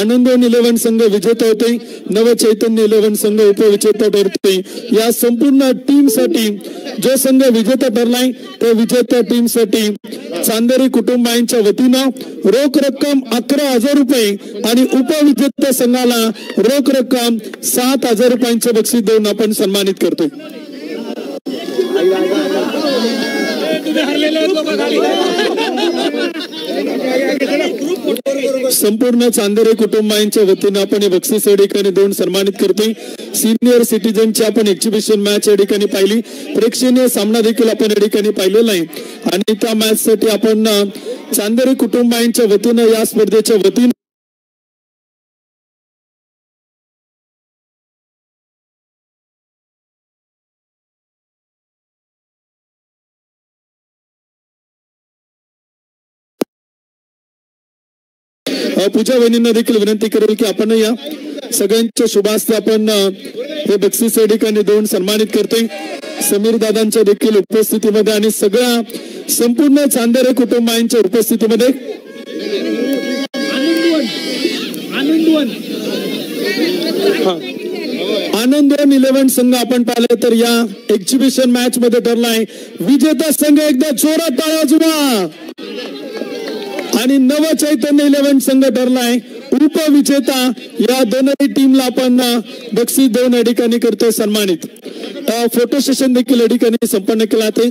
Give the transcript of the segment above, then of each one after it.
आनंदवन 11 संघ विजेता होते, नवचैतन्य 11 संघ उपविजेता ठरते। या संपूर्ण टीम साठी जो संघ विजेता ठरलाय त्या विजेत्या टीम साठी चांदेरी कुटुंबांच्या वतीनं रोख रक्कम 11,000 रुपये आणि उपविजेत्या संघाला रोख रक्कम 7,000 रुपयांचे बक्षीस देऊन आपण सन्मानित करतोय। संपूर्ण चांदेरे कुटुंबांच्या वतीनं आपण बक्षीस या ठिकाणी देऊन सन्मानित करतोय। सिनियर सिटीजनची आपण एक्झिबिशन मॅच या ठिकाणी पाहिली, प्रेक्षणीय सामना देखील आपण या ठिकाणी पाहिलेला आहे आणि त्या मॅच साठी आपण चांदेरे कुटुंबांच्या वतीनं या स्पर्धेच्या वतीनं पूजा वहिनींना देखील विनंती करेल की आपण या सगळ्यांच्या शुभास्ते आपण हे बक्षीस या ठिकाणी देऊन सन्मानित करतोय। समीर दादांच्या देखील उपस्थितीमध्ये आणि सगळ्या संपूर्ण चांदेरे कुटुंबांच्या उपस्थितीमध्ये आनंदवन 11 संघ आपण पाहिले तर या एक्झिबिशन मॅच मध्ये ठरलाय विजेता संघ। एकदा जोरात टाळ्या वाजवा। आणि नवचैतन्य 11 संघ ठरलाय उपविजेता। या दोनही टीमला आपण बक्षीस देऊन या ठिकाणी करतोय सन्मानित। फोटो सेशन देखील या ठिकाणी संपन्न केला आहे।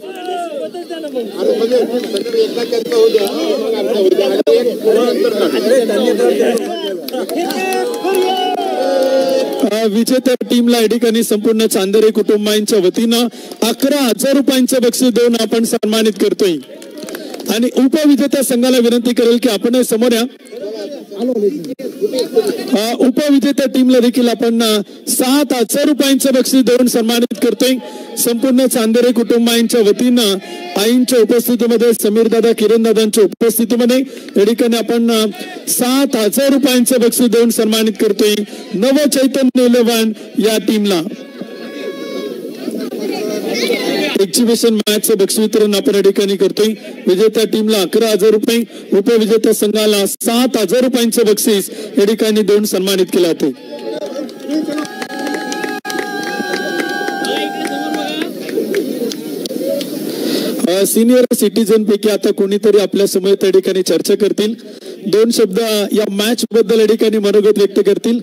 विजेत्या टीमला या ठिकाणी संपूर्ण चांदेरे कुटुंबांच्या वतीनं 11,000 रुपयांचे बक्षीस देऊन आपण सन्मानित करतोय आणि उपविजेत्या संघाला विनंती करेल की आपण समोर या। उपविजेत्या टीमला देखील आपण 7,000 रुपयांचे बक्षीस देऊन सन्मानित करतोय। संपूर्ण चांदेरे कुटुंबांच्या वतीनं आईंच्या उपस्थितीमध्ये, समीर दादा, किरण दादांच्या उपस्थितीमध्ये या ठिकाणी आपण 7,000 रुपयांचे बक्षीस देऊन सन्मानित करतोय नवचैतन्य 11 या टीमला। एक्झिबिशन मॅच बक्षीस वितरण आपण या ठिकाणी करतोय। विजेत्या टीमला 11,000 रुपये, उपविजेत्या संघाला 7,000 रुपयांचे बक्षीस या ठिकाणी देऊन सन्मानित केले जाते। सिनियर सिटीजन पैकी आता कोणीतरी आपल्या समोर त्या ठिकाणी चर्चा करतील, 2 शब्द या मॅच बद्दल या ठिकाणी मनोगत व्यक्त करतील।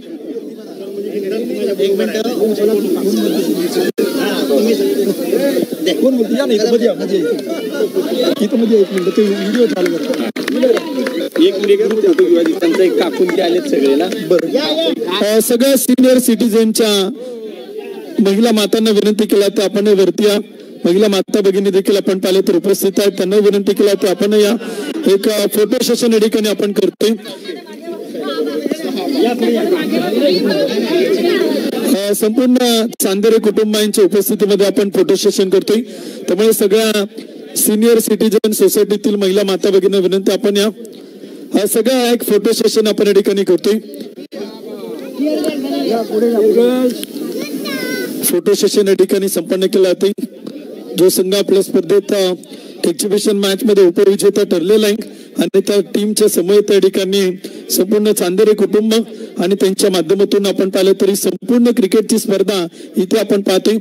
सगळ्या सिनियर सिटीजनच्या महिला मातांना विनंती केला तर आपण वरती या। महिला माता भगिनी देखील आपण पाहिले तर उपस्थित आहेत, त्यांना विनंती केला तर आपण या एक फोटो सेशन या ठिकाणी आपण करतोय। संपूर्ण चांदेरे कुटुंबांच्या उपस्थितीमध्ये आपण फोटो सेशन करतोय, त्यामुळे सगळ्या सिनियर सिटीजन सोसायटीतील महिला माता भगिनींना विनंती आपण या सगळ्या एक फोटो सेशन आपण या ठिकाणी करतोय। फोटो सेशन या ठिकाणी संपन्न केलं जाते। जो संघ आपल्या स्पर्धेत एक्झिबिशन मॅच मध्ये उपविजेता ठरलेला आहे आणि त्या टीमच्या समोर त्या ठिकाणी संपूर्ण चांदेरे कुटुंब आणि त्यांच्या माध्यमातून आपण पाहिलं तरी संपूर्ण क्रिकेटची स्पर्धा इथे आपण पाहतोय।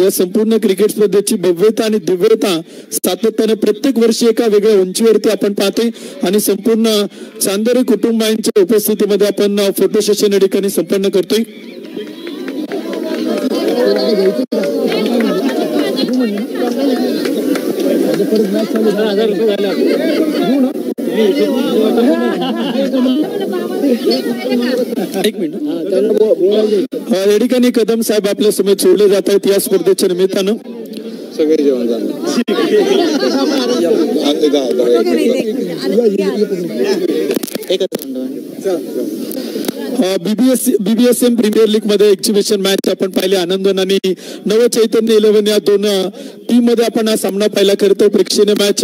या संपूर्ण क्रिकेट स्पर्धेची भव्यता आणि दिव्यता सातत्याने प्रत्येक वर्षी एका वेगळ्या उंचीवरती आपण पाहतोय आणि संपूर्ण चांदेरे कुटुंबांच्या उपस्थितीमध्ये आपण फोटो सेशन या ठिकाणी संपन्न करतोय। एक मिनिट, या ठिकाणी कदम साहेब आपल्या समोर सोडले जात आहेत या स्पर्धेच्या निमित्तानं। सगळे जेवण झालं। बीबीएसएम प्रीमियर लीग मध्ये एक्झिबिशन मॅच आपण पाहिले। आनंदवन आणि नवचैतन्य 11 या 2 टीम मध्ये आपण हा सामना पाहिला। करतो प्रेक्षणीय मॅच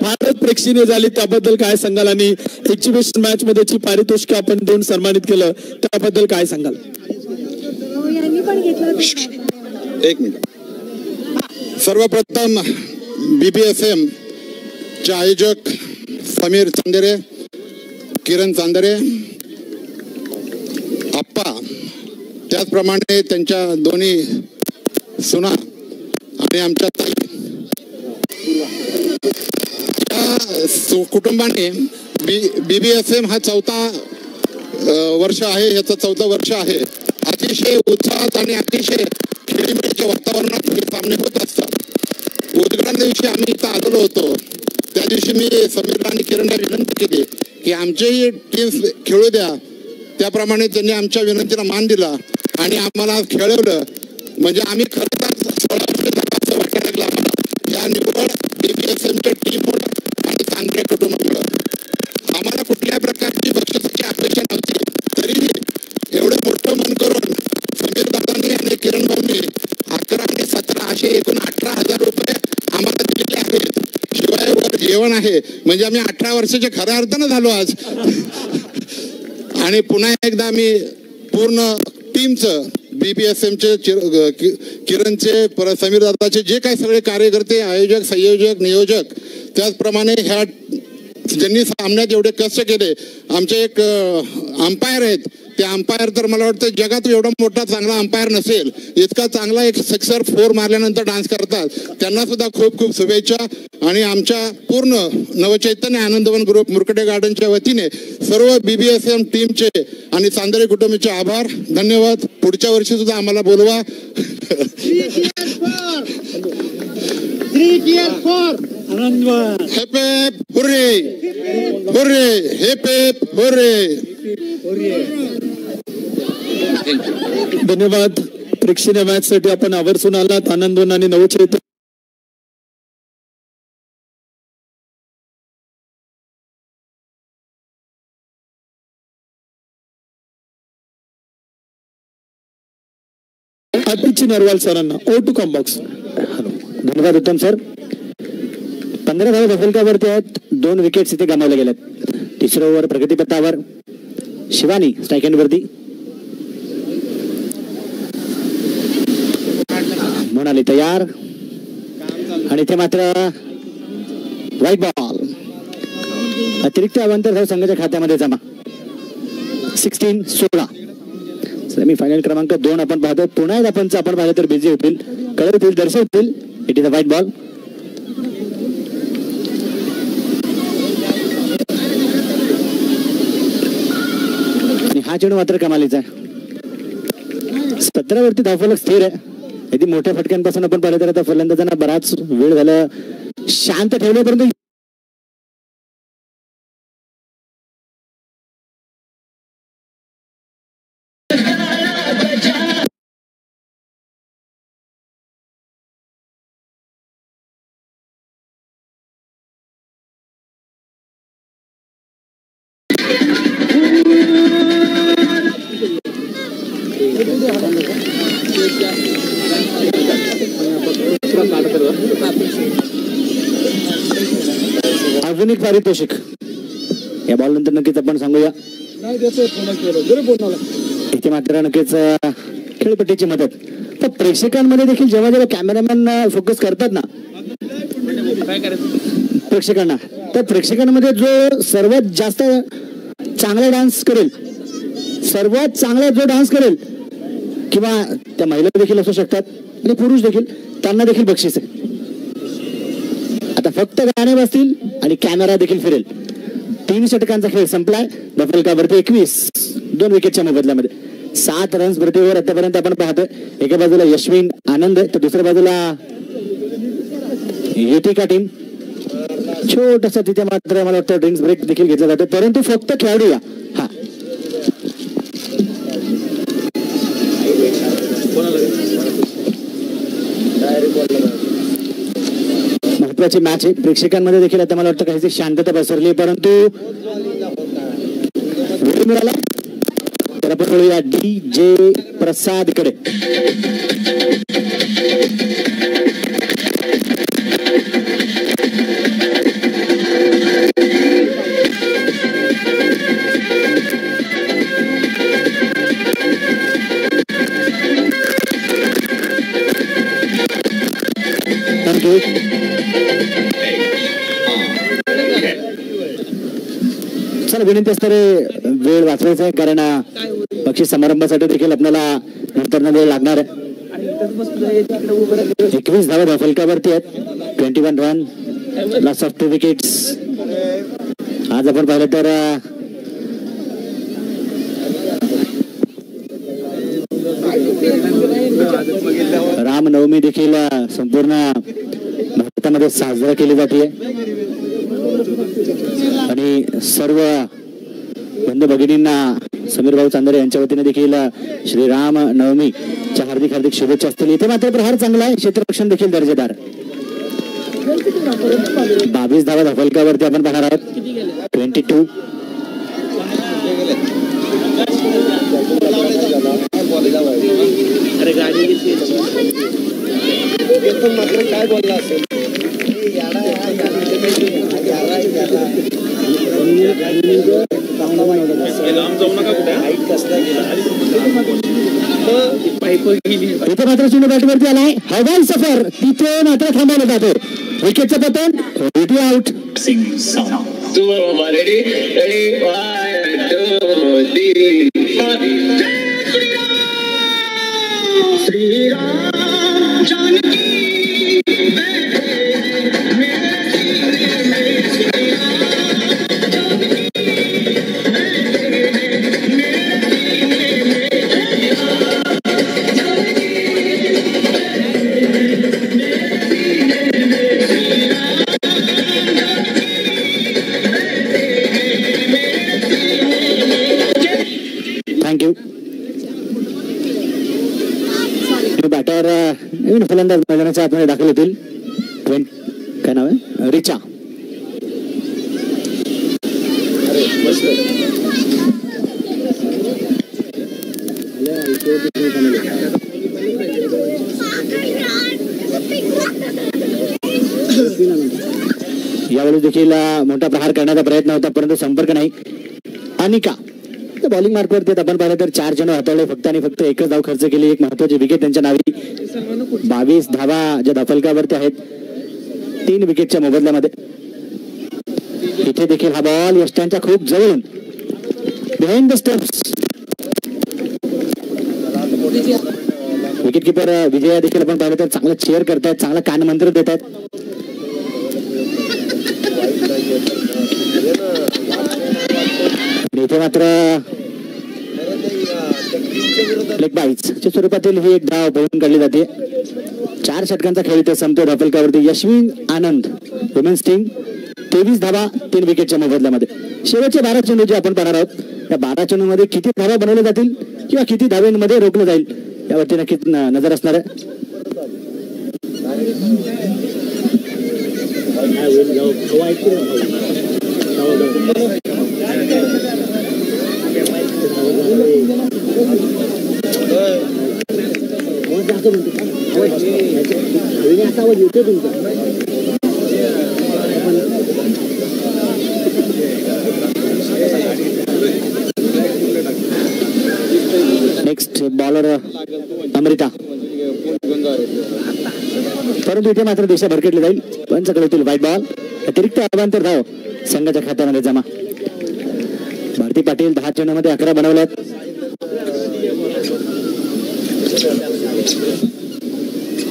भारत प्रेक्षणीय झाली, त्याबद्दल काय सांगाल? आणि एक्झिबिशन मॅच मध्ये पारितोषिक आपण देऊन सन्मानित केलं त्याबद्दल काय सांगाल? एक मिनिट, सर्वप्रथम बीबीएसएम चे आयोजक समीर चांदेरे, किरण चांदेरे, आप्पा, त्याचप्रमाणे त्यांच्या दोन्ही सुना आणि आमच्या ताई या कुटुंबाने BBFM हा 4था वर्ष आहे, याचं 4थं वर्ष आहे. अतिशय उत्साहात आणि अतिशय खेळीमेळीच्या वातावरणात हे सामने होत असतात. उद्घाटन दिवशी आम्ही इथं आलेलो होतो, त्या दिवशी मी समीरला आणि किरणला विनंती केली की आमच्याही टीम्स खेळू द्या. त्याप्रमाणे त्यांनी आमच्या विनंतीला मान दिला आणि आम्हाला खेळवलं. म्हणजे आम्ही खरं तर 16 वर्ष झालं असं वाटायला लागलं आम्हाला या निवड BBFMच्या टीममुळे आणि चांगल्या कुटुंबामुळे. आम्हाला कुठल्याही प्रकारची बक्षिसाची अपेक्षा नव्हती, तरीही एवढं मोठं मन करून समीर दादांनी आणि किरण भाऊंनी 11 आणि 17 असे एकूण 18,000 रुपये आम्हाला दिलेले आहेत. शिवाय वर जेवण आहे. म्हणजे आम्ही 18 वर्षाच्या खऱ्या अर्थानं झालो आज. आणि पुन्हा एकदा आम्ही पूर्ण टीमचं BBFMचे किरणचे परत समीर दादाचे जे काही सगळे कार्यकर्ते, आयोजक, संयोजक, नियोजक, त्याचप्रमाणे ह्या ज्यांनी सामन्यात एवढे कष्ट केले. आमचे एक अंपायर आहेत, ते अंपायर तर मला वाटतं जगात एवढा मोठा चांगला अंपायर नसेल, इतका चांगला एक 6 or 4 मारल्यानंतर डान्स करतात. त्यांना सुद्धा खूप खूप शुभेच्छा. आणि आमच्या पूर्ण नवचैतन्य आनंदवन ग्रुप मुरकटे गार्डनच्या वतीने सर्व BBFM टीमचे आणि चांदरे कुटुंबाचे आभार, धन्यवाद. पुढच्या वर्षी सुद्धा आम्हाला बोलवा. हेप हेप हुर्रे, हुर्रे, हेप हेप हुर्रे. धन्यवाद. प्रेक्षणीय मॅच साठी आपण आवर्जून आलात. आनंदवन आणि नवचैतन्य अतिची नरवाल सरांना ओ टू कॉम्बॉक्स. धन्यवाद उत्तम सर. 15 धावा धफलकावरती आहेत. 2 विकेट्स इथे गमावल्या गेल्यात. तिसऱ्या ओव्हर प्रगतीपथावर शिवानी स्ट्राईक एंड वरती. म्हणाली तयार आणि इथे मात्र व्हाईट बॉल. अतिरिक्त अवांतर धाव संघाच्या खात्यामध्ये जमा. 16-16. सेमी फायनल क्रमांक 2 आपण पाहतो. पुन्हा एकदा पंच आपण पाहिलं तर बिझी होतील, कळवतील, दर्शवतील. It is a white ball. आणि हा चेंडू मात्र कमालीचा आहे. 17 वरती धावफलक स्थिर आहे. यदि मोठ्या फटक्यांपासून आपण पाहिलं तर आता फलंदाजांना बराच वेळ झाला शांत ठेवलं, परंतु अजून एक पारितोषिक या बॉल नंतर नक्कीच आपण सांगूया. इथे मात्र नक्कीच खेळपट्टीची मदत. तर प्रेक्षकांमध्ये देखील जेव्हा जेव्हा कॅमेरामॅन फोकस करतात ना प्रेक्षकांना, तर प्रेक्षकांमध्ये जो सर्वात जास्त चांगला डान्स करेल, सर्वात चांगला जो डान्स करेल, किंवा त्या महिला देखील असू शकतात आणि पुरुष देखील, त्यांना देखील बक्षीस आहे. आता फक्त गाणे बसतील आणि कॅमेरा देखील फिरेल. 3 षटकांचा खेळ संपलाय. धफलकावरती 21, 2 विकेटच्या मोबदल्यामध्ये 7 रन्स प्रति ओव्हर आतापर्यंत आपण पाहतोय. एका बाजूला यशविन आनंद तर दुसऱ्या बाजूला युतिका टीम. छोटासा तिथे मात्र मला वाटतं ड्रिंक्स ब्रेक देखील घेतला जातो, परंतु फक्त खेळाडू या. हा महत्वाची मॅच आहे. प्रेक्षकांमध्ये देखील आता मला वाटतं काहीशी शांतता पसरली, परंतु वेळ मिळाला तर आपण बोलूया DJ प्रसाद कडे. चला विनंती असणारे वेळ वेळ वाचवायचा आहे, कारण बक्षीस समारंभासाठी देखील आपल्याला नंतर वेळ लागणार आहे. 21 धावा फलकावरती आहेत. 21 रन, लॉस ऑफ 2 विकेट्स. आज आपण पाहिलं तर रामनवमी देखील संपूर्ण भारतामध्ये साजरा केली जाते आणि सर्व बंधू भगिनींना समीर भाऊ चांदरे यांच्या वतीने देखील श्रीराम नवमीच्या हार्दिक हार्दिक शुभेच्छा असतील. इथे मात्र प्रहार चांगला आहे, क्षेत्ररक्षण देखील दर्जेदार. 22 धावा फलकावरती आपण पाहणार आहोत. 22. काय बोलला असेल इथे मात्र चुनू बॅटवरती आलाय. हवाई सफर तिथे मात्र थांबवलं जातो. विकेटचं पतन, विटी आउट. थँक्यू. बॅटर नवीन फलंदाज मैदानाच्या आतमध्ये दाखल होतील. काय नाव आहे? रिचा. यावेळी देखील मोठा प्रहार करण्याचा प्रयत्न होता, परंतु संपर्क नाही. अनिका बॉलिंग मार्कवरती आपण पाहिलं तर 4 चेंडू हाताळले, फक्त आणि फक्त एकच धाव खर्च केली. एक महत्वाची विकेट त्यांच्या नावी. 22 धावा ज्या धाफलकावरती आहेत, 3 विकेटच्या मोबदल्यामध्ये. इथे देखील हा बॉल यष्ट्यांच्या खूप जवळून behind the stumps. Wicket keeper Vijaya देखील आपण पाहिलं तर चांगलं चेअर करतायत, चांगला कानमंत्र देत आहेत. इथे मात्र लेग बाईट्सच्या स्वरूपातील ही एक धाव पळून काढली जाते. 4 षटकांचा खेळ इथे संपतो धाफलकावरती. यशवीन आनंद वुमेन्स टीम 23 धावा 3 विकेटच्या मोबदल्यामध्ये. शेवटचे 12 चेंडू जे आपण पाहणार आहोत, या 12 चेंडूमध्ये किती धावा बनवल्या जातील किंवा किती धावेमध्ये रोखलं जाईल यावरती नक्कीच नजर असणार आहे. Next bowler Amruta. परंतु इथे मात्र दिशा भरकटली जाईल. पंचाकडे होतील व्हाईट बॉल. अतिरिक्त अवांतर धाव संघाच्या खात्यामध्ये जमा. भारती पाटील 10 चेंडूमध्ये 11 बनवल्यात.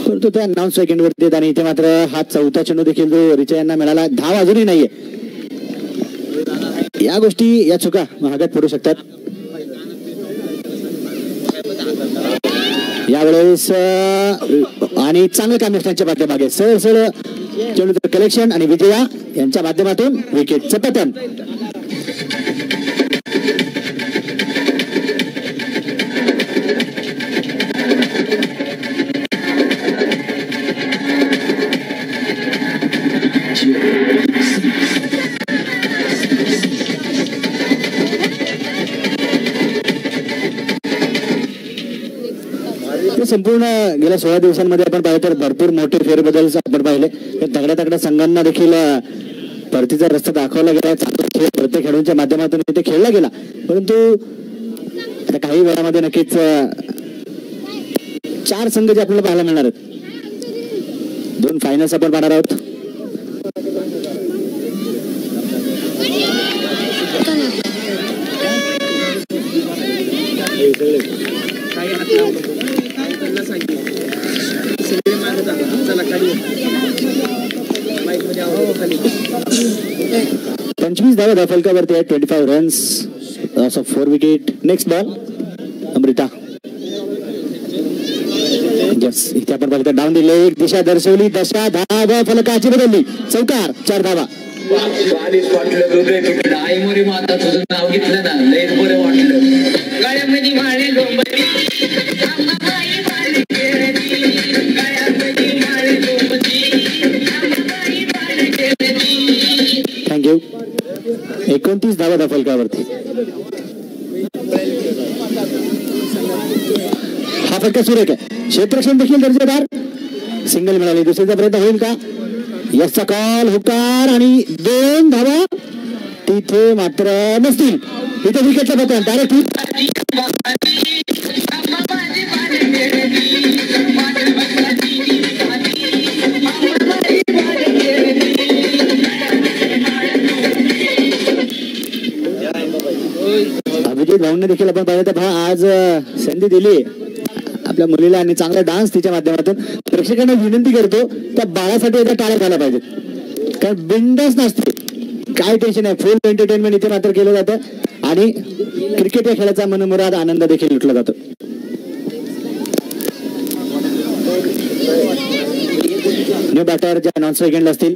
परंतु त्या 9 सेकंडवरती येत आणि इथे मात्र हा 4था चेंडू देखील जो रिचा यांना मिळाला. धाव अजूनही नाहीये. या गोष्टी, या चुका महागात पडू शकतात. यावेळेस आणि चांगलं काम यष्ट्यांच्या पाठीमागे. सरळ सरळ चेंडूचं कलेक्शन आणि विजया यांच्या माध्यमातून विकेटचं पतन. संपूर्ण गेल्या 16 दिवसांमध्ये आपण पाहिलं तर भरपूर मोठे फेरबदल आपण पाहिले. तगड्या तगड्या संघांना देखील परतीचा रस्ता दाखवला गेला. चांगला खेळ प्रत्येक खेळाडूंच्या माध्यमातून इथे खेळला गेला. परंतु आता काही वेळामध्ये नक्कीच 4 संघ जे आपल्याला पाहायला मिळणार आहेत. 2 फायनल्स आपण पाहणार आहोत. काही हात लावू नको. त्यांना सांगितलं सगळे मागे जाणार. चला खाली माईक मध्ये आवाज खाली. 25 धावा धाफलकावरती आहेत. 25 runs, loss of 4 wicket. Next ball Amruta. Yes, इथे आपण पाहिलं डाऊन दिले, एक दिशा दर्शवली, दशा धावा फलकाची बदलली, चौकार, 4 धावा. आईमोरी माता तुझं नाव घेतलं ना, लयच बरं वाटलं. गळ्यामध्ये माळे लोंबती, अंबाबाई माळे खेळती, गळ्यामध्ये माळे लोंबती, अंबाबाई माळे खेळती. थँक्यू. 29 धावा धाफलकावरती. हा फटका सुरेख आहे. क्षेत्ररक्षण देखील दर्जेदार. सिंगल मिळाली. दुसऱ्याचा प्रयत्न होईल का? यसचा कॉल, हुकार आणि 2 धावा तिथे मात्र नसतील. इथे विकेटचं बटन डायरेक्ट अभिजित भाऊंनी देखील आपण पाहिलं तर आज संधी दिली आपल्या मुलीला आणि चांगला डान्स तिच्या माध्यमातून. प्रेक्षकांना विनंती करतो त्या बाळासाठी एकदा टाळ्या झाल्या पाहिजेत, कारण बिंदास नसते, काय टेन्शन आहे. फुल एंटरटेनमेंट इथे मात्र केलं जातं आणि क्रिकेट या खेळाचा मनमुराद आनंद देखील लुटला जातो. न्यू बॅटर ज्या नॉन स्ट्राईक असतील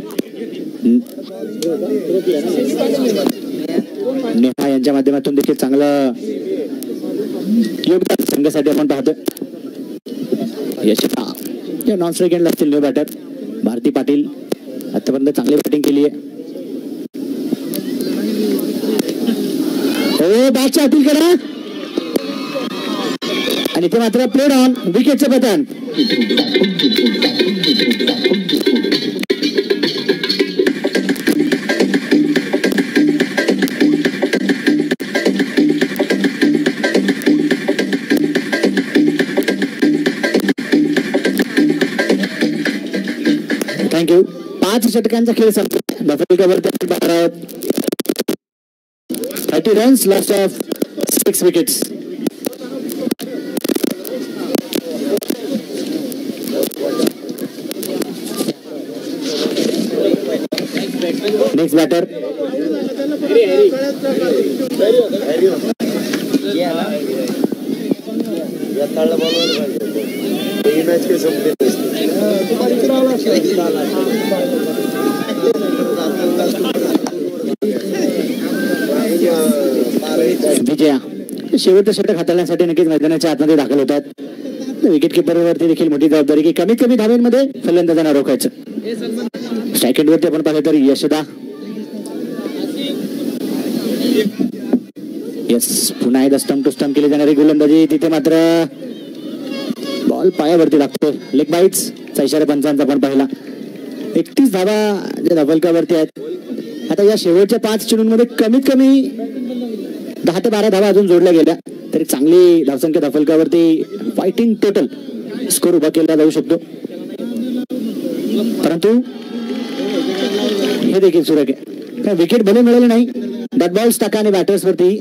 नेहा यांच्या माध्यमातून देखील चांगलं योगदान संघासाठी आपण पाहतो. यशपा या नॉन स्ट्राईक एंडला असतील न्यू बॅटर. भारती पाटील आतापर्यंत चांगली बॅटिंग केली आहे. हो, बॅटच्या अपील करा आणि ते मात्र प्लेड ऑन, विकेटचं पतन. थँक्यू. 5 षटकांचा खेळ संपला. धाफलकावरती 30 runs, loss of 6 wickets. Next batter Vijaya. शेवटचं षटक हाताळण्यासाठी नक्कीच मैदानाच्या आतमध्ये दाखल होतात. विकेट किपरवरती देखील मोठी जबाबदारी की कमीत कमी धावांमध्ये फलंदाजांना रोखायचं. स्ट्राईक एंडवरती आपण पाहिलं तर यशदा. यस, पुन्हा एकदा स्टंप टू स्टंप केली जाणारी गोलंदाजी. तिथे मात्र बॉल पायावरती लागतो. लेग बाईट्सचा इशारा पंचांचा आपण पाहिला. 31 धावा ज्या धाफलकावरती आहेत. आता या शेवटच्या 5 चेंडूंमध्ये कमीत कमी 10 ते 12 धावा अजून जोडल्या गेल्या तरी चांगली धावसंख्या धाफलकावरती फायटिंग टोटल स्कोर उभा केला जाऊ शकतो. परंतु हे देखील सुरेख आहे. विकेट भले मिळाले नाही, डॉट बॉल्स टाका आणि बॅटर्स वरती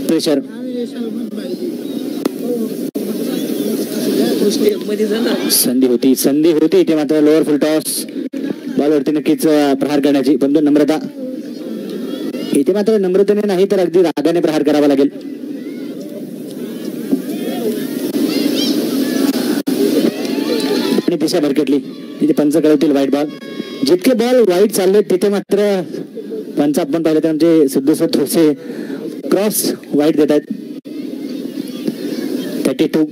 प्रेशर. संधी होती इथे मात्र लोअर फुल टॉस बॉलवरती नक्कीच प्रहार करण्याची, पण नम्रता इथे मात्र नम्रतेने नाही तर अगदी रागाने प्रहार करावा लागेल. आणि दिशा भरकटली. तिथे पंच कळवतील वाईट बॉल. जितके बॉल वाईट चालले तिथे मात्र पंच आपण पाहिलं तर आमचे सिद्धेश्वर थोसे क्रॉस वाईट देत आहेत. 32.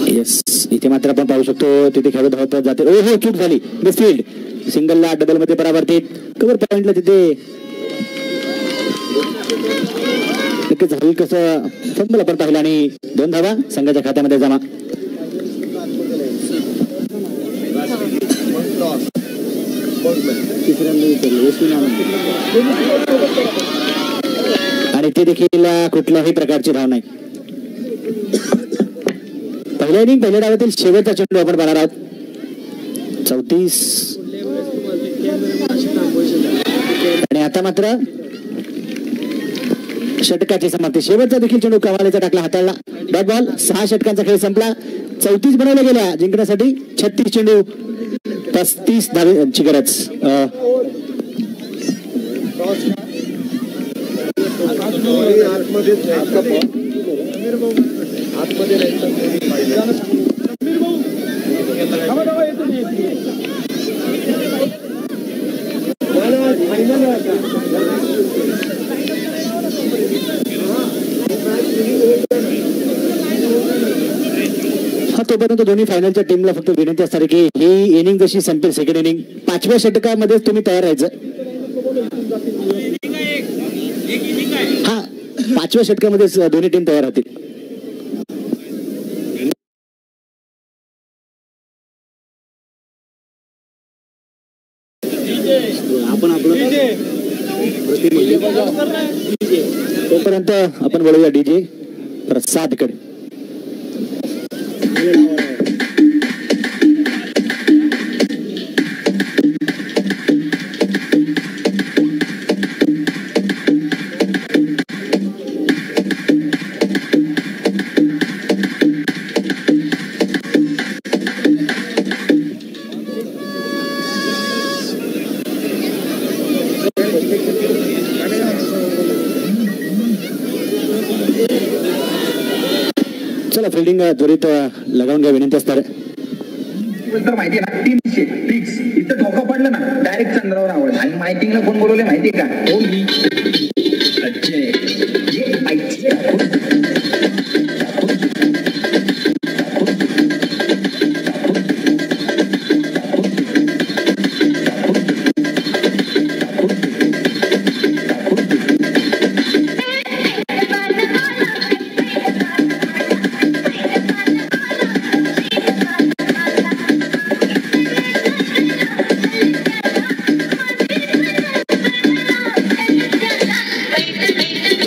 येस, इथे मात्र आपण पाहू शकतो तिथे खेळत धावत जाते. हो, चूक झाली. मिसफील्ड. सिंगलला डबल मध्ये परावर्तित. कव्हर पॉइंटला तिथे नक्कीच झाली कसं फंबल आपण पाहिलं आणि 2 धावा संघाच्या खात्यामध्ये जमा. आणि ते देखील कुठल्याही प्रकारची धाव नाही. पहिल्या इनिंग पहिल्या डावातील शेवटचा चेंडू आपण पाहणार आहोत. 34. आणि आता मात्र षटकाची समाप्ती. शेवटचा देखील चेंडू कवालेचा टाकला, हाताळला, डॉट बॉल. 6 षटकांचा खेळ संपला. 34 बनवल्या गेल्या जिंकण्यासाठी. 36 चेंडू 35 धावांची गरज. तोपर्यंत दोन्ही फायनलच्या टीमला फक्त विनंती असणार की ही इनिंग जशी संपेल, सेकंड इनिंग 5व्या षटकामध्ये तुम्ही तयार राहायचं. हा 5व्या षटकामध्ये दोन्ही टीम तयार राहतील. तोपर्यंत आपण बोलूया डीजे प्रसादकडे. चला फिल्डिंग त्वरित लगावून घ्या विनंती असणार आहे. माहिती ना टीम फिक्स इथं धोका पडलं ना डायरेक्ट चंद्रावर आवड. आणि माहितीला कोण बोलवले माहिती का? हो मी अजय.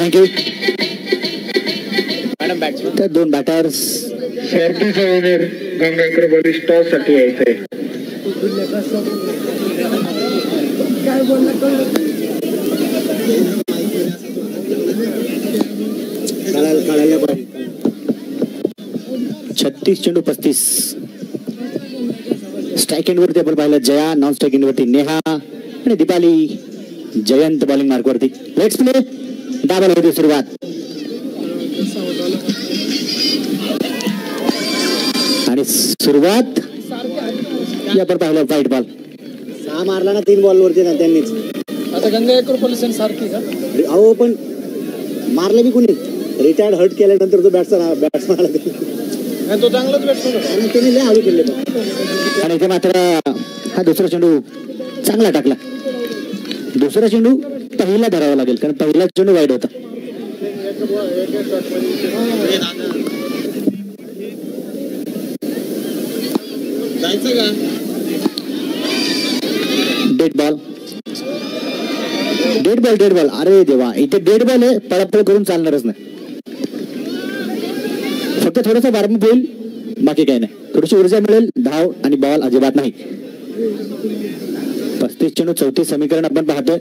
थँक्यू. त्या 2 बॅटर्स गंगाकर बॉलिश टॉस साठी यायचंय. छत्तीस चेंडू 35. स्ट्राईक एंडवरती आपण पाहिलं जया, नॉन स्ट्राईक एंडवरती नेहा आणि दीपाली. जयंत बॉलिंग मार्कवरती. Let's play. डाबल होती सुरुवात. आणि सुरुवात आपण पाहिलं व्हाईट बॉल. 6 मारला ना 3 बॉलवरती ना त्यांनीच. आता गंगाकर पोलिसांनी सारखी का? अहो पण मारलं मी कुणी? रिटायर्ड हर्ट केल्यानंतर तो बॅट्समॅन आला तो चांगलाच बॅट्समॅन आणि त्यांनी लय हळू केले. आणि इथे मात्र हा दुसरा चेंडू चांगला टाकला. दुसरा चेंडू पहिला धरावा लागेल कारण पहिला चेंडू वाईट होता. Dead ball. Dead ball. अरे देवा, इथे डेड बॉल आहे. पळापळ करून चालणारच नाही. फक्त थोडासा वॉर्मअप होईल, बाकी काही नाही. थोडीशी ऊर्जा मिळेल. धाव आणि बॉल अजिबात नाही. 35 चेंडू 34 समीकरण आपण पाहतोय.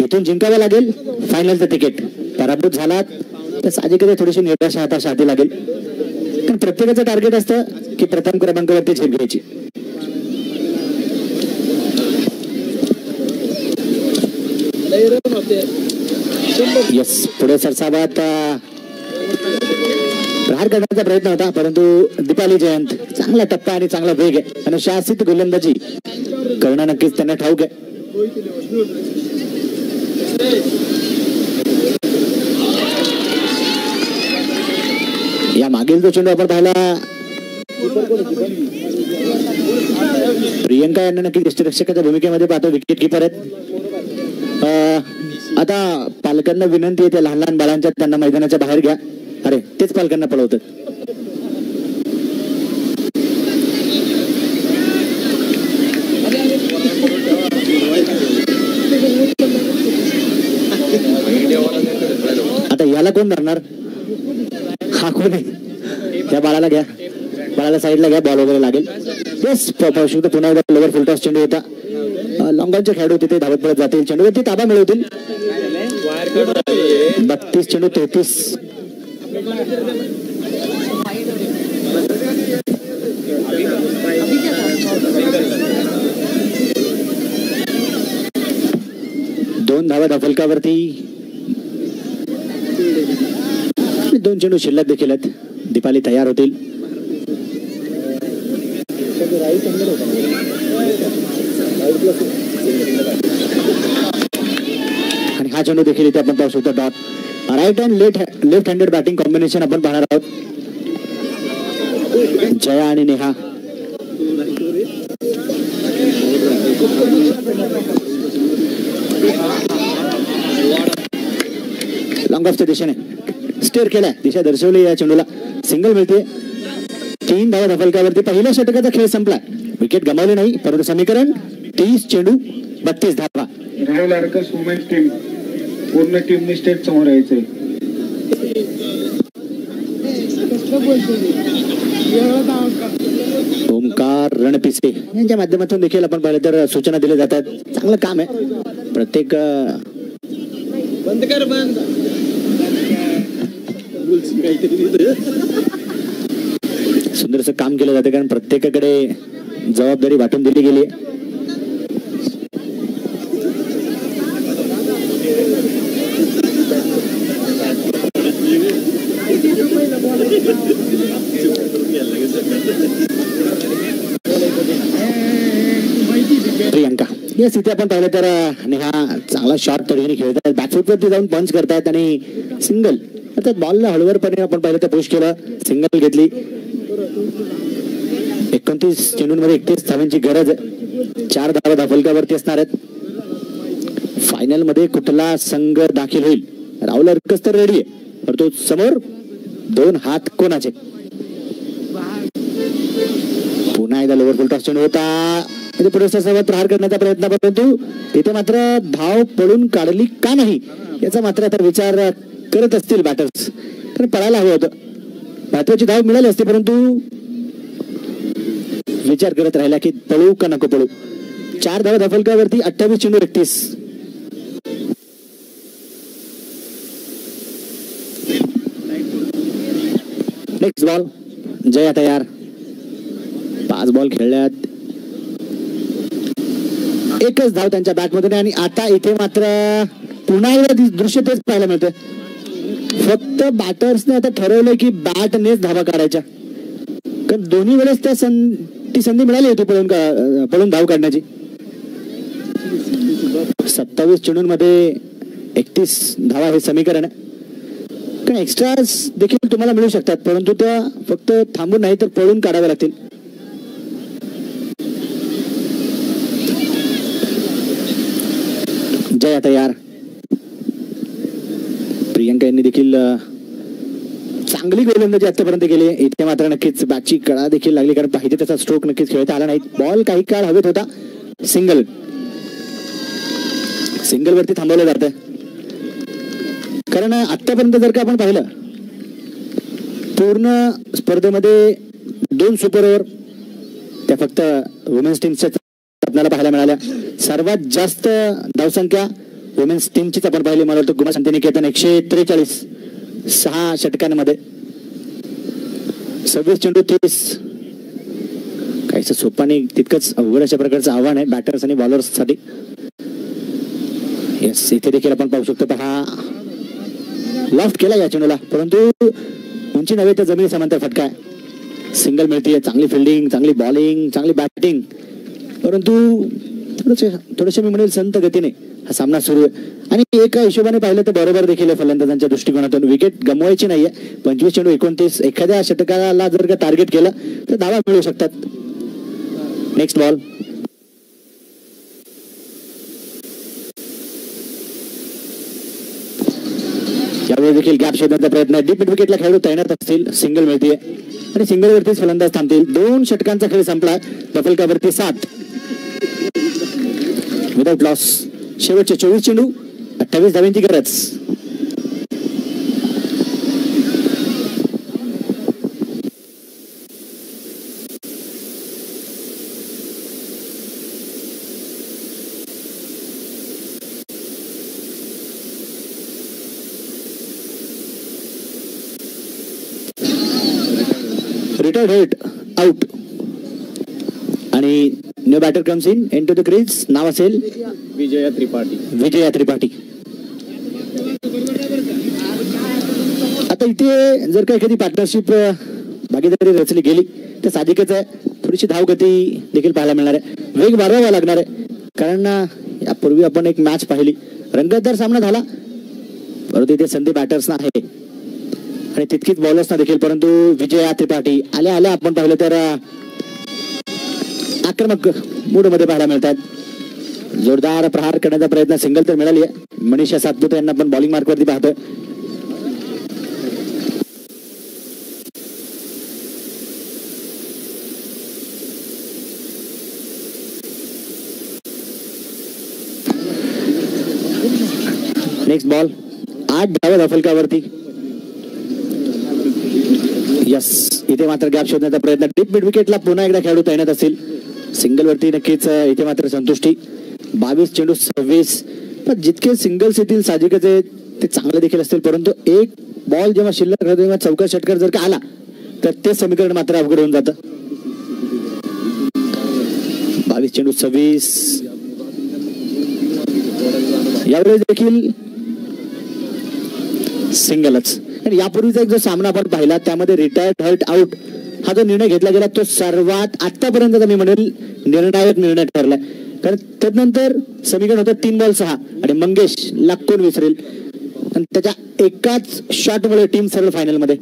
इथून जिंकावं लागेल फायनलचं तिकीट. पराभूत झालात तर साहजिकच थोडीशी निराशा हताशा हाती लागेल. कारण प्रत्येकाचं टार्गेट असतं की प्रथम क्रमांकावरती झेप घ्यायची. यस, पुढे सरसावत प्रहार करण्याचा प्रयत्न होता परंतु दीपाली जयंत चांगला टप्पा आणि चांगला वेग आहे. अनुशासित गोलंदाजी करणं नक्कीच त्यांना ठाऊक आहे. या मागील जो चेंडू आपण पाहिला प्रियंका यांना नक्की यष्टिरक्षकाच्या भूमिकेमध्ये पाहतो. विकेट किपर आहेत. आता पालकांना विनंती आहे, लहान लहान बाळांच्या त्यांना मैदानाच्या बाहेर घ्या. अरे तेच पालकांना पळवतात. आता याला कोण धरणार? हा कोण आहे? त्या बाळाला घ्या, बाळाला साईडला घ्या, बॉल वगैरे लागेल. येस, पुन्हा एकदा लोवर फुलटॉस चेंडू होता. लॉंगॉनचे खेळाडू तिथे धावत पडत जातील, चेंडूवरती ताबा मिळवतील. 32 चेंडू 33. दोन धावा धाफलकावरती. 2 चेंडू शिल्लक देखील आहेत. दीपाली तयार होतील. आणि हा चेंडू देखील इथे आपण पाहू शकतो dot. Right and left handed batting combination आपण पाहणार आहोत. जया आणि नेहा. लॉंग ऑफच्या दिशेने स्टेअर केलाय. दिशा दर्शवली या चेंडूला. सिंगल मिळते. 3 धावा धफलकावरती. पहिल्या षटकाचा खेळ संपला. विकेट गमावली नाही, परंतु समीकरण 30 चेंडू 32 धावा. राहुल आर्कस वुमेन्स टीम पूर्ण टीमने स्टेट समोर यायचंय. ओमकार रणपिसे यांच्या माध्यमातून देखील आपण पाहिलं तर सूचना दिल्या जातात. चांगलं काम आहे. प्रत्येक बंद कर बंद. सुंदरसं काम केलं जातं, कारण प्रत्येकाकडे जबाबदारी वाटून दिली गेली. प्रियंका येस, इथे आपण पाहिलं तर नेहा चांगला शॉट तरीने खेळतात. बॅकफुटवरती जाऊन पंच करतायत आणि सिंगल अर्थात बॉलला हळूवारपणे आपण पाहिलं तर पुश केलं. सिंगल घेतली. 29 चेंडूंमध्ये 31 धावांची गरज आहे. 4 धावा धाफलकावरती असणार आहेत. फायनल मध्ये कुठला संघ दाखल होईल? राहुल अर्कस तर रेडी आहे, परंतु समोर 2 हात कोणाचे? पुन्हा एकदा लोअर फुलटॉस चेंडू होता. पुढे प्रहार करण्याचा प्रयत्न, परंतु तिथे मात्र धाव पळून काढली का नाही याचा मात्र आता विचार करत असतील बॅटर्स. कारण पळायला हवं होतं. महत्वाची धाव मिळाली असते, परंतु विचार करत राहिला की पळू का नको पळू. 4 धावा धफलकावरती. 28 चेंडू 31. Next ball. जया तयार. 5 बॉल खेळल्यात. 1च धाव त्यांच्या बॅटमधून. आणि आता इथे मात्र पुन्हा एकदा दृश्य तेच पाहायला मिळतं. फक्त बॅटर्सने आता ठरवलंय की बॅटनेच धावा काढायच्या, कारण दोन्ही वेळेस ती संधी मिळाली होती पळून धाव काढण्याची. 27 चेंडूंमध्ये 31 धावा हे समीकरण आहे. कारण एक्स्ट्राज देखील तुम्हाला मिळू शकतात, परंतु त्या फक्त थांबून नाही तर पळून काढाव्या लागतील. जया तयार. प्रियंका यांनी देखील चांगली गोलंदाजी आतापर्यंत केली. इथे मात्र नक्कीच बॅटची कळा देखील लागली, कारण पाहिजे त्याचा स्ट्रोक नक्कीच खेळता आला नाही. बॉल काही काळ हवेत होता. सिंगल वरती थांबवलं जातं, कारण आतापर्यंत जर का आपण पाहिलं पूर्ण स्पर्धेमध्ये 2 सुपर ओव्हर त्या फक्त वुमेन्स टीमच्या आपल्याला पाहायला मिळाल्या. सर्वात जास्त धावसंख्या वुमेन्स टीमचीच आपण पाहिली. मला वाटतं गुमा शांतिनिकेतन 143 6 षटकांमध्ये. 26 चेंडू 30. काहीच सोपा नाही, तितकंच अवघड अशा प्रकारचं आव्हान आहे बॅटर्स आणि बॉलर्स साठी. येस, इथे देखील आपण पाहू शकतो. हा लॉफ्ट केला या चेंडूला, परंतु उंची नव्हे तर जमिनी समांतर फटका आहे. सिंगल मिळते. चांगली फिल्डिंग, चांगली बॉलिंग, चांगली बॅटिंग, परंतु थोडेसे मी म्हणेल संत गतीने हा सामना सुरू आहे. आणि एका हिशोबाने पाहिलं तर बरोबर देखील फलंदाजांच्या दृष्टिकोनातून. विकेट गमवायची नाहीये. 25 चेंडू 29. एखाद्या षटकाला जर का टार्गेट केलं तर धावा मिळू शकतात. Next ball. यावेळी देखील गॅप शोधण्याचा प्रयत्न. डीप मिड विकेटला खेळाडू तैनात असतील. सिंगल मिळते आणि सिंगल वरतीच फलंदाज थांबतील. 2 षटकांचा खेळ संपला. धफलकावरती 7 विदाउट लॉस. शेवटचे 24 चेंडू 28 धावांची गरज. रिटायर्ड हर्ट आउट आणि new batter comes in to the crease. नाव असेल विजया त्रिपाठी. आता इथे जर का एखादी पार्टनरशिप भागीदारी रचली गेली तर साहजिकच आहे थोडीशी धावगती देखील पाहायला मिळणार आहे. वेग वाढवावा लागणार आहे कारण यापूर्वी आपण एक मॅच पाहिली, रंगतदार सामना झाला, परंतु इथे संधी बॅटर्सना आहे आणि तितकीच बॉलर्सना देखील. परंतु विजया त्रिपाठी आल्या आल्या आपण पाहिलं तर आक्रमक मूड मध्ये पाहायला मिळतात. जोरदार प्रहार करण्याचा प्रयत्न, सिंगल तर मिळाली आहे. मनीषा सातपुते यांना आपण बॉलिंग मार्कवरती पाहतोय. नेक्स्ट बॉल 8 धावा फलकावरती. यस, इथे मात्र गॅप शोधण्याचा प्रयत्न. डीप मिड विकेटला पुन्हा एकदा खेळाडू तैनात असतील. सिंगल वरती नक्कीच इथे मात्र संतुष्टी. 22 चेंडू 26. पण जितके सिंगल्स येतील साहजिकच ते चांगले देखील असतील, परंतु एक बॉल जेव्हा शिल्लक राहतो तेव्हा चौका षटकार जर का आला तर ते समीकरण मात्र अवघड होऊन जातं. 22 चेंडू 26. यावेळेस देखील सिंगलच. आणि यापूर्वीचा एक जो सामना आपण पाहिला त्यामध्ये रिटायर्ड हर्ट आउट हा जो निर्णय घेतला गेला तो सर्वात आतापर्यंत मी म्हणेल निर्णायक निर्णय ठरलाय. कारण त्यानंतर समीकरण होतं 3 बॉल 6 आणि मंगेश ला कोण विसरेल. आणि त्याच्या एकाच शॉटमुळे टीम सरळ फायनल मध्ये.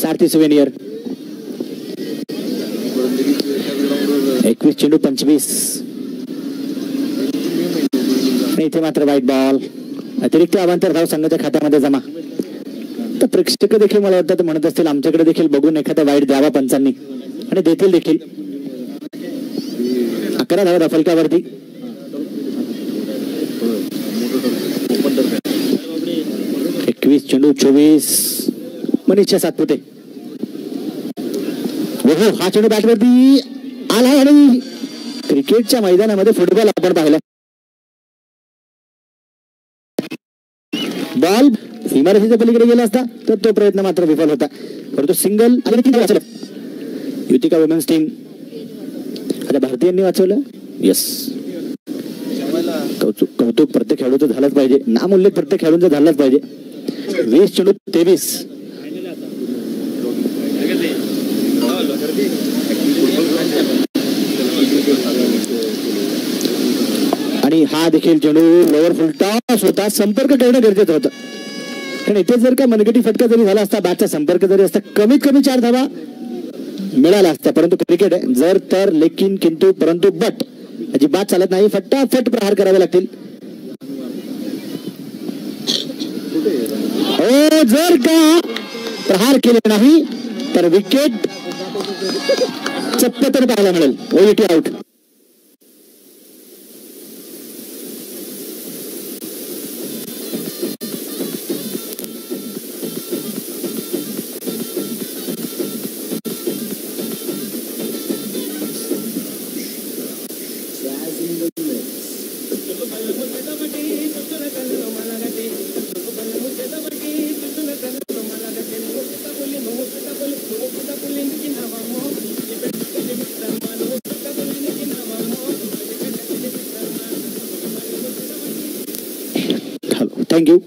सारथी सुवेनियर 21 चेंडू 25. इथे मात्र व्हाईट बॉल. अतिरिक्त अवांतर धाव संघाच्या खात्यामध्ये जमा. तर प्रेक्षक देखील मला वाटतं म्हणत असतील आमच्याकडे देखील बघून एखादा वाईट द्यावा पंचांनी, आणि देतील देखील. 11 धावा फलकावरती. एकवीस चेंडू 24. मनीषा सातपुते. हो, हा चेंडू बॅटवरती आला आणि क्रिकेटच्या मैदानामध्ये फुटबॉल आपण पाहिला. बॉल इमारतीच्या पलीकडे गेला असता तर तो प्रयत्न मात्र विफल होता. परंतु सिंगल आणि युतिका वुमेन्स टीम आता भारतीयांनी वाचवलं. यस, कौतुक प्रत्येक खेळाडूचं झालंच पाहिजे, नामोल्लेख प्रत्येक खेळाडूंचा झालाच पाहिजे. 20 चेंडू 23. आणि हा देखील चेंडू लोअर फुल टॉस होता. संपर्क करणं गरजेचं होतं, कारण इथे जर का मनगटी फटका जरी झाला असता, बॅटचा संपर्क जरी असता, कमीत कमी 4 धावा मिळाला असता. परंतु क्रिकेट आहे, जर तर लेकिन किंतु परंतु बट अजिबात चालत नाही. फटाफट प्रहार करावे लागतील. जर का प्रहार केले नाही तर विकेट चप्प तर पाहायला मिळेल. OET out. थँक्यू.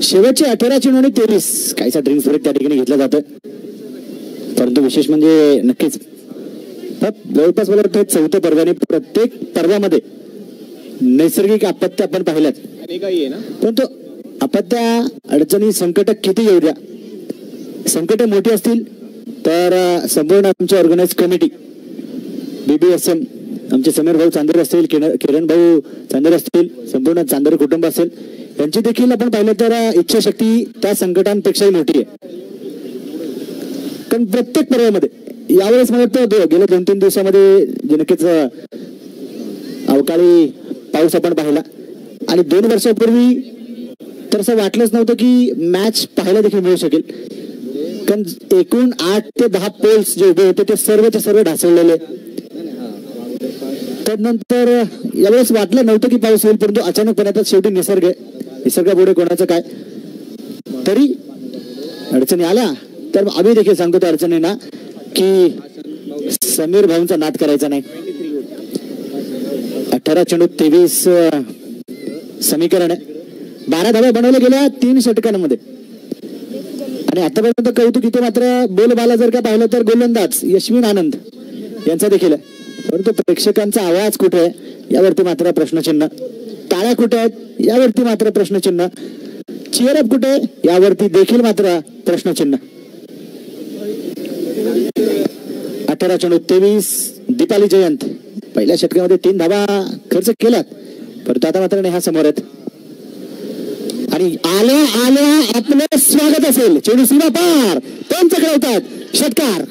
शेवटचे 18 चेंडू आणि 23. काहीसा ड्रिंक्स ब्रेक त्या ठिकाणी घेतला जातं, परंतु विशेष म्हणजे नक्कीच जवळपास मला वाटतं 4थं पर्व आणि प्रत्येक पर्वामध्ये नैसर्गिक आपत्ती आपण पाहिल्यात. परंतु आपत्त्या अडचणी संकट किती येऊ द्या, संकट मोठी असतील तर संपूर्ण आमची ऑर्गनाइज कमिटी BBSM आमचे समीर भाऊ चांदर असतील, किरण भाऊ चांदर असतील, संपूर्ण चांदर कुटुंब असेल, यांची देखील आपण पाहिलं तर इच्छाशक्ती त्या संकटांपेक्षाही मोठी आहे. कारण प्रत्येक पर्वामध्ये यावेळेस मला वाटतं गेल्या 2-3 दिवसामध्ये जे नक्कीच अवकाळी पाऊस आपण पाहिला आणि 2 वर्षापूर्वी तर असं वाटलंच नव्हतं की मॅच पाहायला देखील मिळू शकेल. कारण एकूण 8 ते 10 पोल्स जे उभे होते ते सर्वचे सर्व ढासळलेले. त्यानंतर यावेळेस वाटलं नव्हतं की पाऊस होईल, परंतु अचानकपणे आता शेवटी निसर्ग आहे, निसर्गापुढे कोणाचं काय. तरी अडचणी आल्या तर आम्ही देखील सांगतो त्या अडचणींना की समीर भाऊंचा नाद करायचा नाही. 18 चेंडू 23 समीकरण आहे. 12 धावा बनवल्या गेल्या 3 षटकांमध्ये. आणि आतापर्यंत कौतुक इथे मात्र बोलबाला जर का पाहिलं तर गोलंदाज यशवीन आनंद यांचा देखील आहे. परंतु प्रेक्षकांचा आवाज कुठे आहे यावरती मात्र प्रश्नचिन्ह. टाळ्या कुठे आहेत यावरती मात्र प्रश्नचिन्ह. चिअरअप कुठे यावरती देखील मात्र प्रश्नचिन्ह. 18 चेंडू 23 दीपाली जयंत पहिल्या षटकामध्ये 3 धावा खर्च केल्यात. परंतु आता मात्र नेहा समोर आहेत. आणि आल्या आल्या आपलं स्वागत असेल. चेंडू सीमा पार पंच कळवतात षटकार.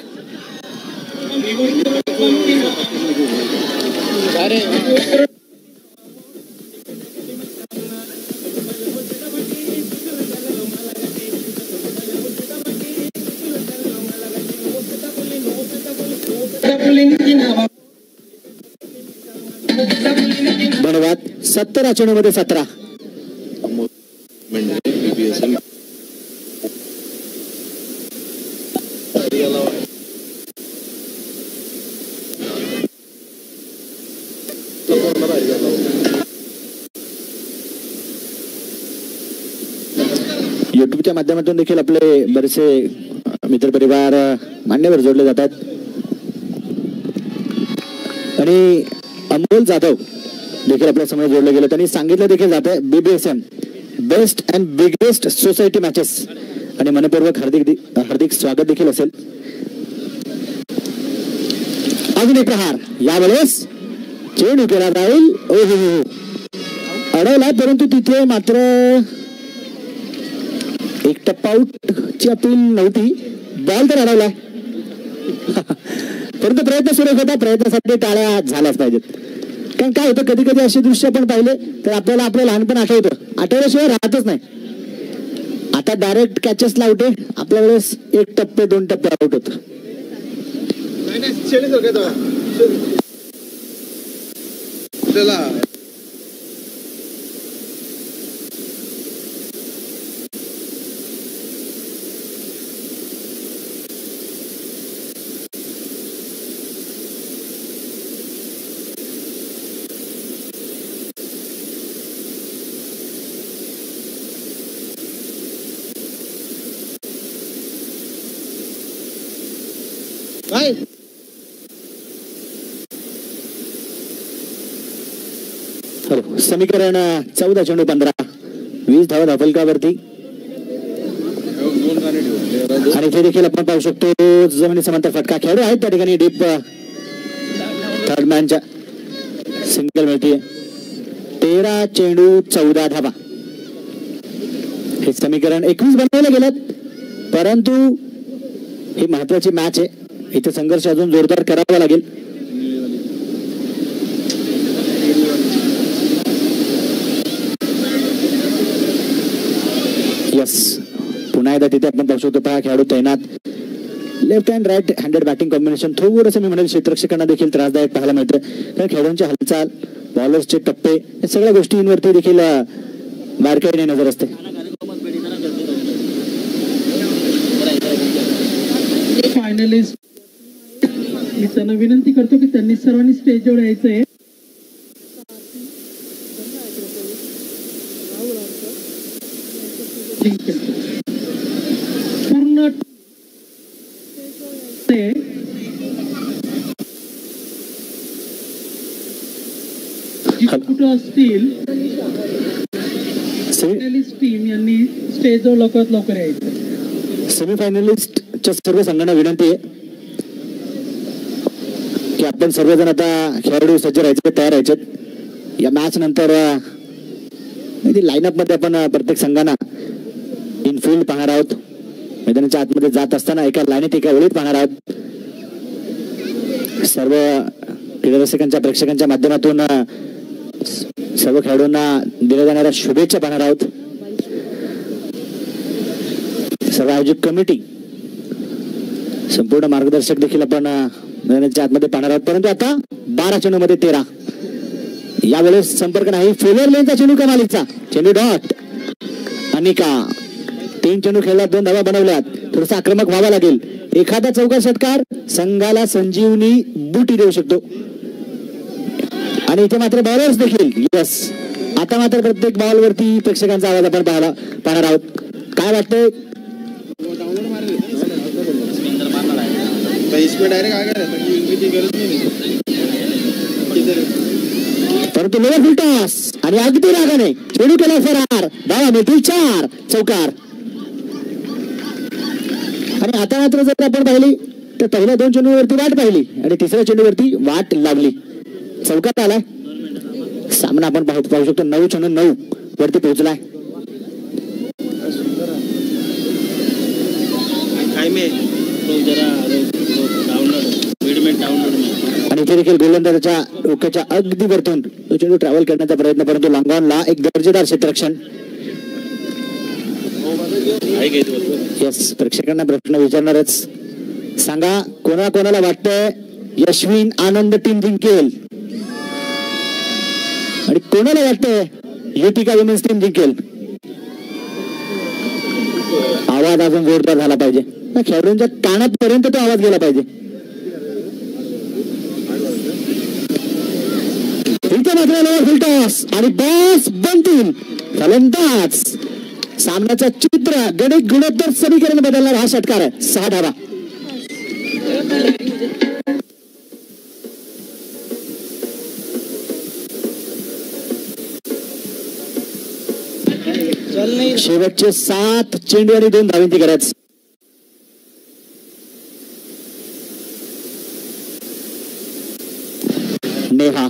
धन्यवाद. 17 चेंडू मध्ये 17. युट्यूबच्या माध्यमातून देखील आपले बरेचसे मित्रपरिवार मान्यवर जोडले जातात. आणि अमोल जाधव देखील आपल्या समोर जोडले गेले. त्यांनी सांगितलं देखील जात आहे BBSM best and biggest society matches आणि मनपूर्वक हार्दिक स्वागत देखील असेल. अजून एक प्रहार यावेळेस चेंडू केला जाईल. ओहो अडवला परंतु तिथे मात्र एक टप्पाउट ची अपील नव्हती. बॉल तर अडवलाय परंतु प्रयत्न सुरू होता. प्रयत्नासाठी टाळ्या झाल्याच पाहिजेत. कारण काय होतं कधी कधी असे दृश्य आपण पाहिले तर आपल्याला आपलं लहानपण आठवतं. आठवल्याशिवाय राहतच नाही. आता डायरेक्ट कॅचेस लावते आपल्या वेळेस 1 टप्पे 2 टप्पे आउट होत. समीकरण 14 चेंडू 15 20 धावा धाफलकावरती. आणि इथे देखील आपण पाहू शकतो जमिनी समांतर फटका. खेळाडू आहेत त्या ठिकाणी डीप थर्ड मॅनच्या सिंगल मिळते. 13 चेंडू 14 धावा. हे समीकरण 21 बनवले गेलेत. परंतु ही महत्वाची मॅच आहे. इथे संघर्ष अजून जोरदार करावा लागेल. यस पुन्हा एकदा तिथे आपण पाहू शकतो पहा खेळाडू तैनात. Left hand right handed batting combination थोडंसं मी म्हणेल क्षेत्ररक्षकांना देखील त्रासदायक पाहायला मिळतं. कारण खेळाडूंची हालचाल बॉलर्सचे टप्पे या सगळ्या गोष्टींवरती देखील बारकाईने नजर असते. फायनलिस्ट मी त्यांना विनंती करतो की त्यांनी सर्वांनी स्टेजवर यायचंय. पूर्ण कुठं असतील फायनलिस्ट टीम यांनी स्टेजवर लवकरात लवकर यायचं. सेमीफायनलिस्टच्या सर्व संघांना विनंती आहे की आपण सर्वजण आता खेळाडू सज्ज राहायचे तयार राहायचे. या मॅच नंतर लाईनअप मध्ये आपण प्रत्येक संघांना इनफिल्ड पाहणार आहोत. मैदानाच्या आतमध्ये जात असताना एका लाईनीत एका ओळीत पाहणार आहोत. सर्व क्रीडारसिकांच्या प्रेक्षकांच्या माध्यमातून सर्व खेळाडूंना दिल्या जाणाऱ्या शुभेच्छा पाहणार आहोत. सर्व आयोजक कमिटी संपूर्ण मार्गदर्शक देखील आपण मैदानाच्या आतमध्ये पाहणार आहोत. परंतु आता 12 चेंडूमध्ये 13. यावेळेस संपर्क नाही. फेलर लेनचा चेंडू कमालीचा चेंडू डॉट. अनिका 3 चेंडू खेळल्यात 2 धावा बनवल्यात. थोडंसं आक्रमक व्हावं लागेल. एखादा चौकार षटकार संघाला संजीवनी बुटी देऊ शकतो. आणि इथे मात्र बॉलर्स देखील यस. आता मात्र प्रत्येक बॉलवरती प्रेक्षकांचा आवाज आपण पाहणार आहोत. काय वाटतंय? परंतु लोअर फुल टॉस आणि अगदी रागाने चेंडू केला फरार. धावा मिळतील 4 चौकार. आणि आता मात्र जर आपण पाहिली तर पहिल्या 2 चेंडूवरती वाट पाहिली आणि तिसऱ्या चेंडूवरती वाट लागली. चौकार आलाय. सामना आपण पाहू शकतो 9-9 वरती पोहोचलाय. आणि इथे देखील गोलंदाजाच्या डोक्याच्या अगदी वरतून तो चेंडू ट्रॅव्हल करण्याचा प्रयत्न, परंतु लॉंगॉनला एक दर्जेदार क्षेत्ररक्षण. यस, प्रेक्षकांना प्रश्न विचारणारच. सांगा कोणाला वाटतंय यशविन आनंद टीम जिंकेल आणि कोणाला वाटतंय युतिका विमेन्स टीम जिंकेल? आवाज अजून जोरदार झाला पाहिजे. खेळाडूंच्या कानापर्यंत तो आवाज गेला पाहिजे. इथे मात्र लोअर फुल टॉस आणि बॉस बनतील फलंदाज. सामन्याचं चित्र गणित गुणोत्तर समीकरण बदलणार हा षटकार आहे. 6 धावा. शेवटचे 7 चेंडू आणि 2 धावांची गरज. नेहा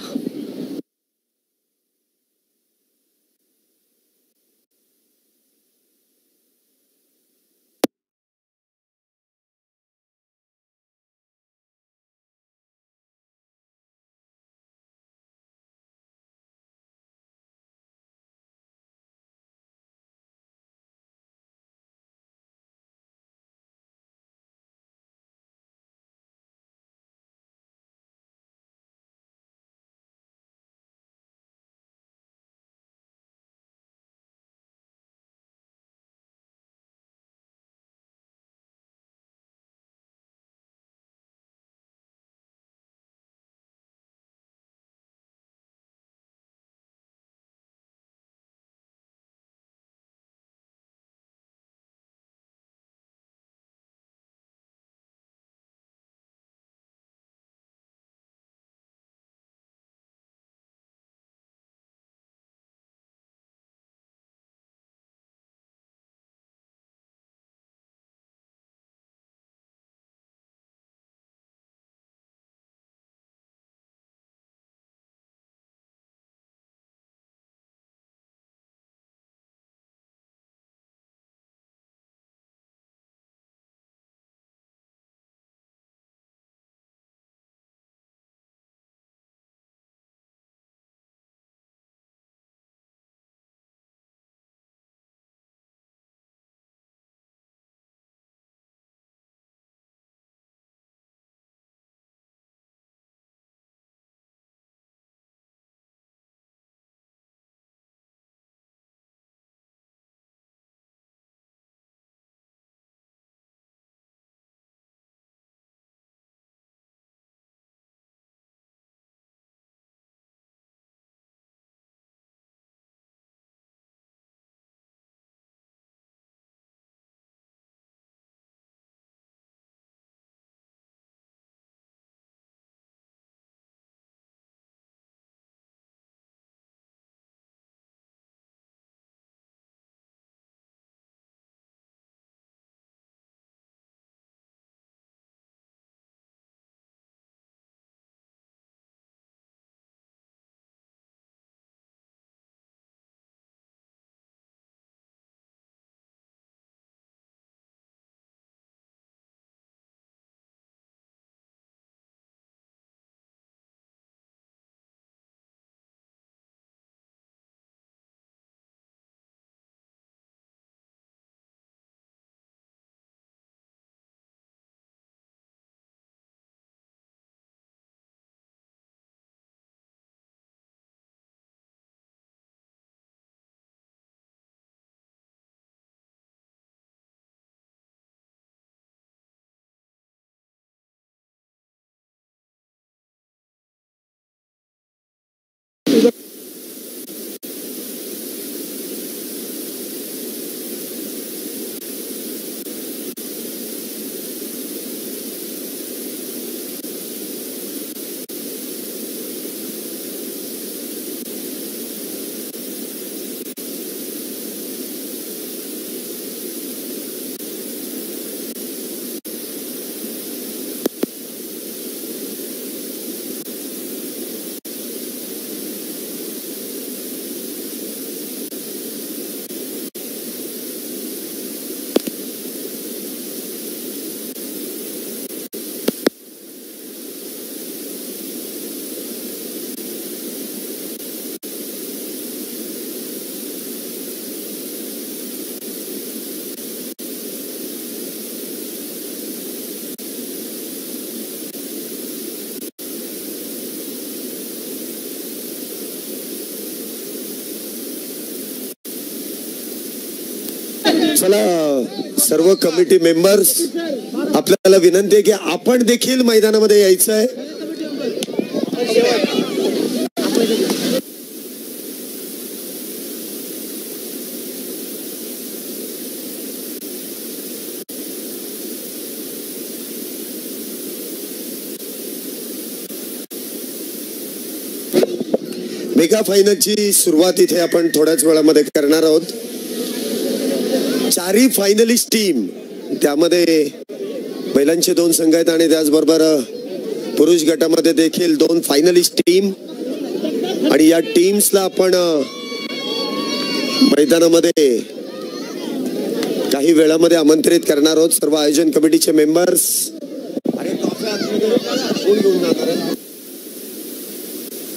चला सर्व कमिटी मेंबर्स, आपल्याला विनंती आहे की आपण देखील मैदानामध्ये यायचं आहे. मेगा फायनलची सुरुवात इथे आपण थोड्याच वेळामध्ये करणार आहोत. चारही फायनलिस्ट टीम, त्यामध्ये महिलांचे 2 संघ आहेत आणि त्याचबरोबर पुरुष गटामध्ये देखील 2 फायनलिस्ट टीम, आणि या टीम्सला आपण मैदानामध्ये काही वेळामध्ये आमंत्रित करणार आहोत. सर्व आयोजन कमिटीचे मेंबर्स.